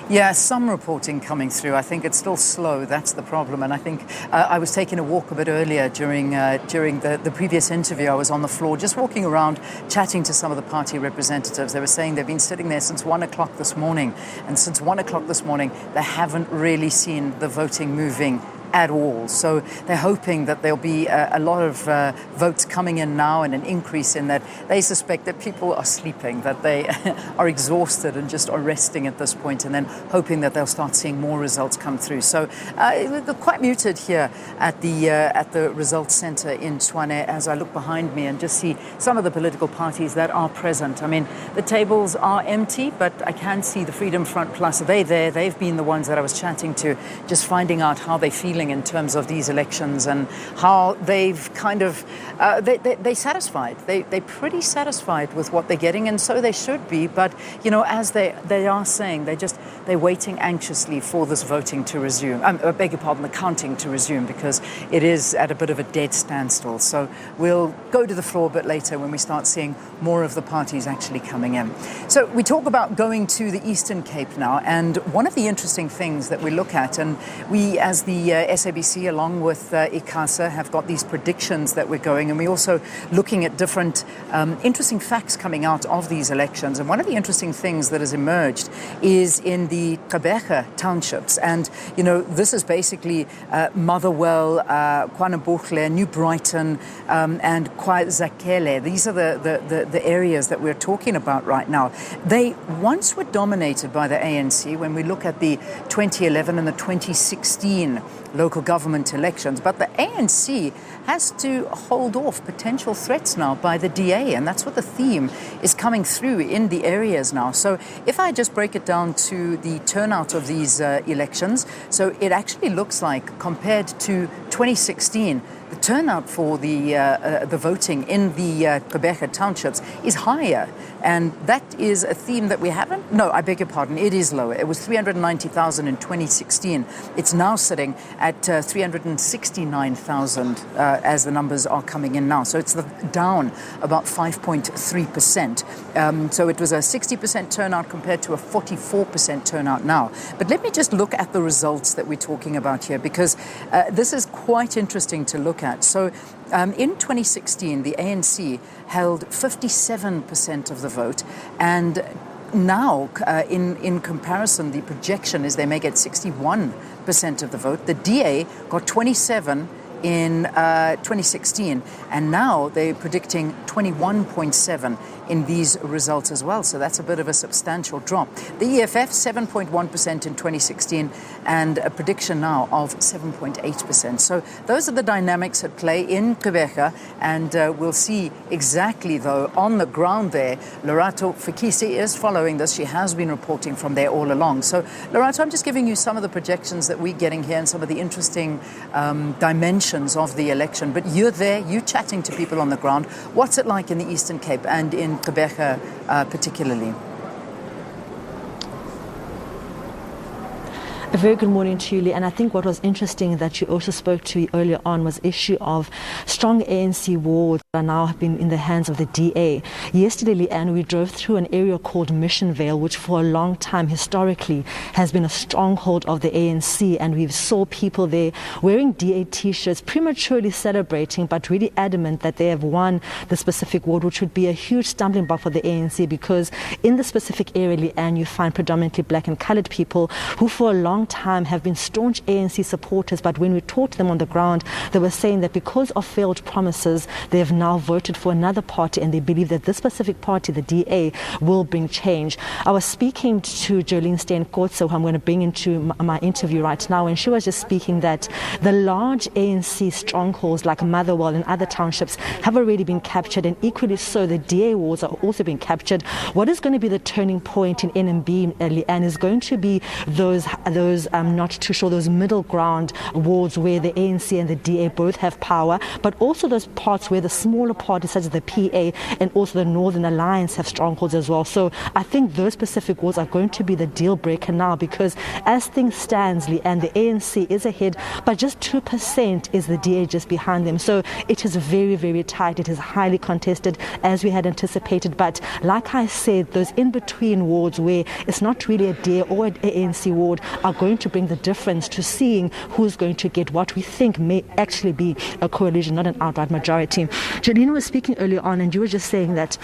Yeah, some reporting coming through. I think it's still slow. That's the problem. And I think I was taking a walk a bit earlier during the previous interview. I was on the floor just walking around, chatting to some of the party representatives. They were saying they've been sitting there since 1 o'clock this morning. And since 1 o'clock this morning, they haven't really seen the voting moving at all. So they're hoping that there'll be a lot of votes coming in now and an increase in that. They suspect that people are sleeping, that they are exhausted and just are resting at this point, and then hoping that they'll start seeing more results come through. So they're quite muted here at the results center in Tshwane as I look behind me and just see some of the political parties that are present. I mean, the tables are empty, but I can see the Freedom Front Plus. They've been the ones that I was chatting to, just finding out how they're feeling in terms of these elections and how they've kind of they're satisfied. They're pretty satisfied with what they're getting, and so they should be. But you know, as they are saying, they're waiting anxiously for this voting to resume. I beg your pardon, the counting to resume, because it is at a bit of a dead standstill. So we'll go to the floor a bit later when we start seeing more of the parties actually coming in. So we talk about going to the Eastern Cape now, and one of the interesting things that we look at, and we as the SABC along with ICASA have got these predictions that we're going, and we're also looking at different interesting facts coming out of these elections. And one of the interesting things that has emerged is in the Gqeberha townships, and you know, this is basically Motherwell, KwaNobuhle, New Brighton, and KwaZakele. These are the areas that we're talking about right now. They once were dominated by the ANC when we look at the 2011 and the 2016 local government elections, but the ANC has to hold off potential threats now by the DA, and that's what the theme is coming through in the areas now. So if I just break it down to the turnout of these elections, so it actually looks like, compared to 2016, the turnout for the voting in the Gqeberha townships is higher, and that is a theme that we haven't. No, I beg your pardon, it is lower. It was 390,000 in 2016. It's now sitting at 369,000 as the numbers are coming in now. So it's down about 5.3%. So it was a 60% turnout compared to a 44% turnout now. But let me just look at the results that we're talking about here, because this is quite interesting to look at. So in 2016, the ANC held 57% of the vote, and now, in comparison, the projection is they may get 61% of the vote. The DA got 27 in 2016, and now they're predicting 21.7 in these results as well. So that's a bit of a substantial drop. The EFF, 7.1% in 2016, and a prediction now of 7.8%. So those are the dynamics at play in Gqeberha, and we'll see exactly, though, on the ground there. Lerato Fekisi is following this. She has been reporting from there all along. So, Lerato, I'm just giving you some of the projections that we're getting here and some of the interesting dimensions of the election. But you're there, you're chatting to people on the ground. What's it like in the Eastern Cape and in Gqeberha particularly? A very good morning to you, Lee. And I think what was interesting that you also spoke to earlier on was issue of strong ANC wards that now have been in the hands of the DA. Yesterday, Leanne, we drove through an area called Mission Vale, which for a long time historically has been a stronghold of the ANC, and we saw people there wearing DA t-shirts, prematurely celebrating, but really adamant that they have won the specific ward, which would be a huge stumbling block for the ANC, because in the specific area, Leanne, you find predominantly black and coloured people who for a long time have been staunch ANC supporters, but when we talked to them on the ground, they were saying that because of failed promises, they have now voted for another party, and they believe that this specific party, the DA, will bring change. I was speaking to Joleen Steyn-Kotze, who I'm going to bring into my interview right now, and she was just speaking that the large ANC strongholds like Motherwell and other townships have already been captured, and equally so the DA wards are also being captured. What is going to be the turning point in NMB, Leanne, is going to be those those not too sure, those middle ground wards where the ANC and the DA both have power, but also those parts where the smaller parties such as the PA and also the Northern Alliance have strongholds as well. So I think those specific wards are going to be the deal breaker now, because as things stand, and the ANC is ahead, but just 2% is the DA just behind them. So it is very, very tight. It is highly contested, as we had anticipated. But like I said, those in-between wards where it's not really a DA or an ANC ward are going to bring the difference to seeing who's going to get what we think may actually be a coalition, not an outright majority. Joleen was speaking earlier on, and you were just saying that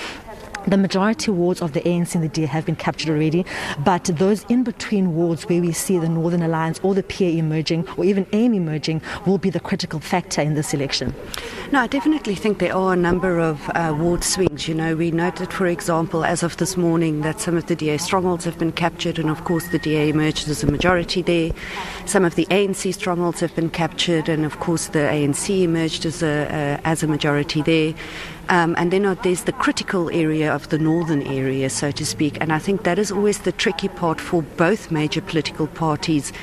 the majority wards of the ANC and the DA have been captured already, but those in-between wards where we see the Northern Alliance or the PA emerging, or even AIM emerging, will be the critical factor in this election. No, I definitely think there are a number of ward swings. You know, we noted, for example, as of this morning, that some of the DA strongholds have been captured, and of course the DA emerged as a majority there. Some of the ANC strongholds have been captured, and of course the ANC emerged as a majority there. And then there's the critical area of the northern area, so to speak, and I think that is always the tricky part for both major political parties.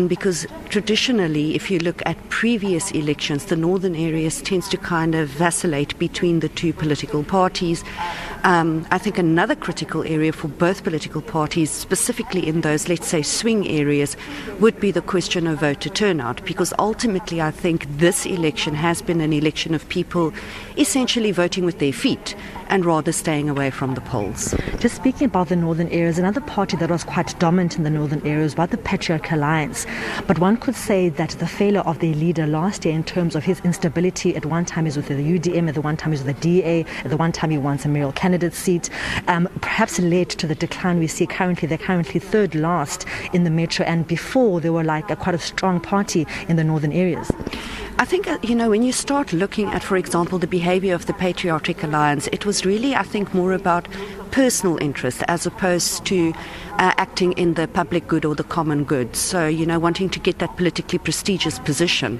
Because traditionally, if you look at previous elections, the northern areas tends to kind of vacillate between the two political parties. I think another critical area for both political parties, specifically in those, let's say, swing areas, would be the question of voter turnout, because ultimately I think this election has been an election of people essentially voting with their feet and rather staying away from the polls. Just speaking about the northern areas, another party that was quite dominant in the northern areas was the Patriot Alliance. But one could say that the failure of their leader last year in terms of his instability, at one time he's with the UDM, at the one time he's with the DA, at the one time he wants a mayoral candidate seat, perhaps led to the decline we see currently. They're currently third last in the metro, and before they were like quite a strong party in the northern areas. I think, when you start looking at, for example, the behavior of the Patriotic Alliance, it was really, I think, more about personal interest as opposed to acting in the public good or the common good. So, wanting to get that politically prestigious position.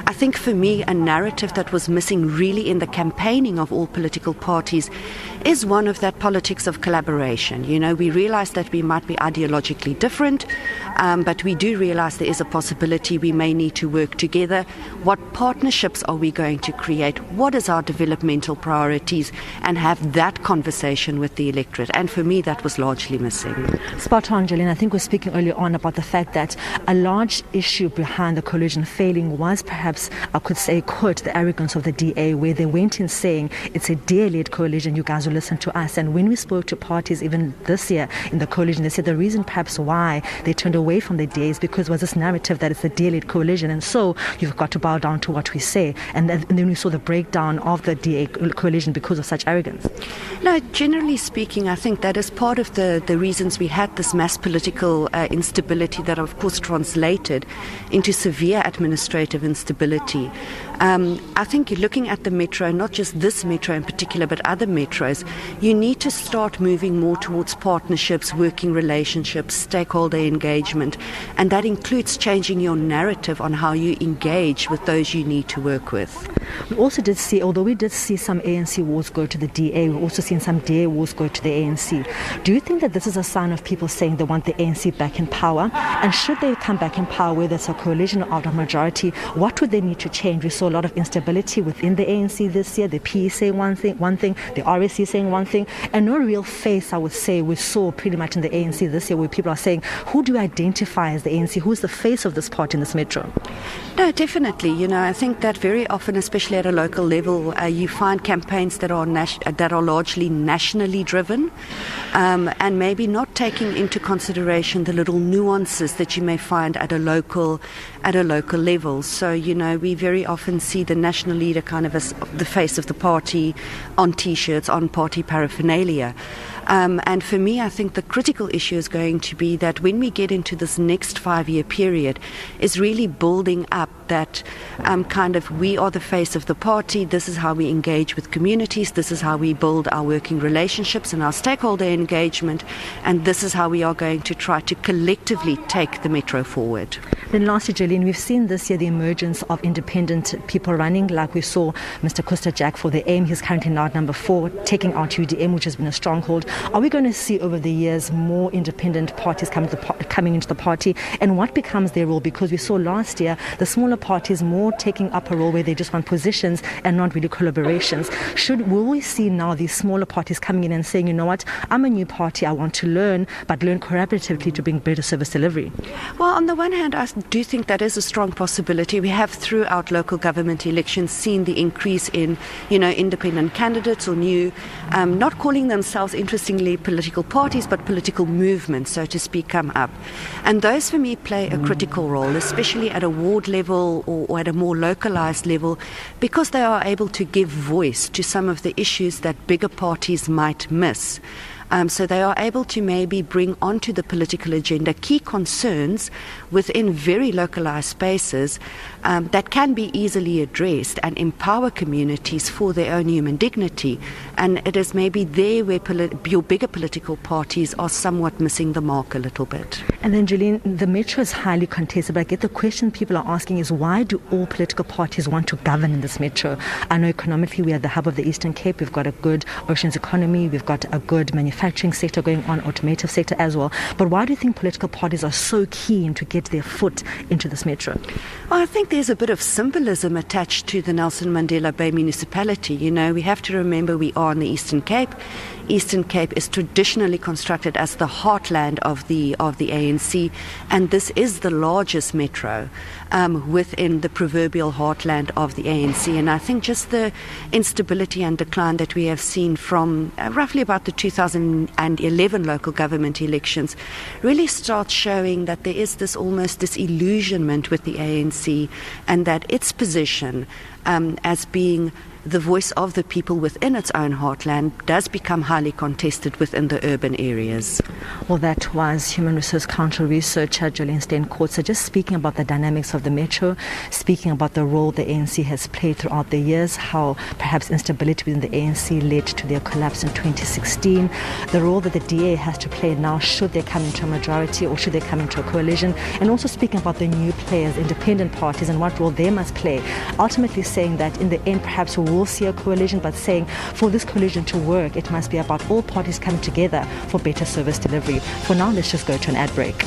I think for me, a narrative that was missing really in the campaigning of all political parties is one of that politics of collaboration. We realize that we might be ideologically different, but we do realize there is a possibility we may need to work together. What partnerships are we going to create? What is our developmental priorities? And have that conversation with the electorate. And for me, that was largely missing. Spot on, Joleen. I think we're speaking earlier on about the fact that a large issue behind the coalition failing was perhaps, I could say, the arrogance of the DA, where they went in saying it's a DA-led coalition, you guys will listen to us. And when we spoke to parties even this year in the coalition, they said the reason perhaps why they turned away from the DA is because there was this narrative that it's a DA-led coalition, and so you've got to bow down to what we say. And then we saw the breakdown of the DA coalition because of such arrogance. No, generally speaking, I think that is part of the reasons we had this mass political instability that, of course, translated into severe administrative instability. I think looking at the metro, not just this metro in particular, but other metros, you need to start moving more towards partnerships, working relationships, stakeholder engagement, and that includes changing your narrative on how you engage with those you need to work with. We also did see, although we did see some ANC wards go to the DA, we've also seen some DA wards go to the ANC. Do you think that this is a sign of people saying they want the ANC back in power? And should they come back in power, whether it's a coalition or out of majority, what would they need to change? We saw a lot of instability within the ANC this year, the PE saying one thing, the RSC saying one thing, and no real face, I would say, we saw pretty much in the ANC this year, where people are saying, who do you identify as the ANC? Who's the face of this party in this metro? No, definitely. I think that very often, especially at a local level, you find campaigns that are largely nationally driven, and maybe not taking into consideration the little nuances that you may find at a local level. So, we very often see the national leader kind of as the face of the party on T-shirts, on party paraphernalia. And for me, I think the critical issue is going to be that when we get into this next 5-year period, is really building up that kind of, we are the face of the party, this is how we engage with communities, this is how we build our working relationships and our stakeholder engagement, and this is how we are going to try to collectively take the metro forward. Then lastly, Joleen, we've seen this year the emergence of independent people running, like we saw Mr. Kuster Jack for the AIM. He's currently now at number 4, taking out UDM, which has been a stronghold. Are we going to see over the years more independent parties coming into the party, and what becomes their role? Because we saw last year the smaller parties more taking up a role where they just want positions and not really collaborations. Will we see now these smaller parties coming in and saying, you know what, I'm a new party, I want to learn, but learn collaboratively to bring better service delivery? Well, on the one hand, I do think that is a strong possibility. We have throughout local government elections seen the increase in, independent candidates or new, not calling themselves, interestingly, political parties, but political movements, so to speak, come up. And those, for me, play a critical role, especially at a ward level or at a more localized level, because they are able to give voice to some of the issues that bigger parties might miss. So they are able to maybe bring onto the political agenda key concerns within very localized spaces that can be easily addressed and empower communities for their own human dignity. And it is maybe there where your bigger political parties are somewhat missing the mark a little bit. And then, Joleen, the metro is highly contested, but I get the question people are asking is, why do all political parties want to govern in this metro? I know economically we are the hub of the Eastern Cape. We've got a good oceans economy. We've got a good manufacturing sector going on, automotive sector as well. But why do you think political parties are so keen to get their foot into this metro? Well, I think there's a bit of symbolism attached to the Nelson Mandela Bay municipality. We have to remember we are in the Eastern Cape. Eastern Cape is traditionally constructed as the heartland of the ANC, and this is the largest metro within the proverbial heartland of the ANC. And I think just the instability and decline that we have seen from roughly about the 2011 local government elections really starts showing that there is this almost disillusionment with the ANC, and that its position as being the voice of the people within its own heartland does become highly contested within the urban areas. Well, that was Human Resource Council researcher Joleen Steyn-Kotze just speaking about the dynamics of the metro, speaking about the role the ANC has played throughout the years, how perhaps instability within the ANC led to their collapse in 2016, the role that the DA has to play now should they come into a majority or should they come into a coalition, and also speaking about the new players, independent parties, and what role they must play. Ultimately saying that in the end perhaps we will see a coalition, but saying for this coalition to work, it must be about all parties coming together for better service delivery. For now, let's just go to an ad break.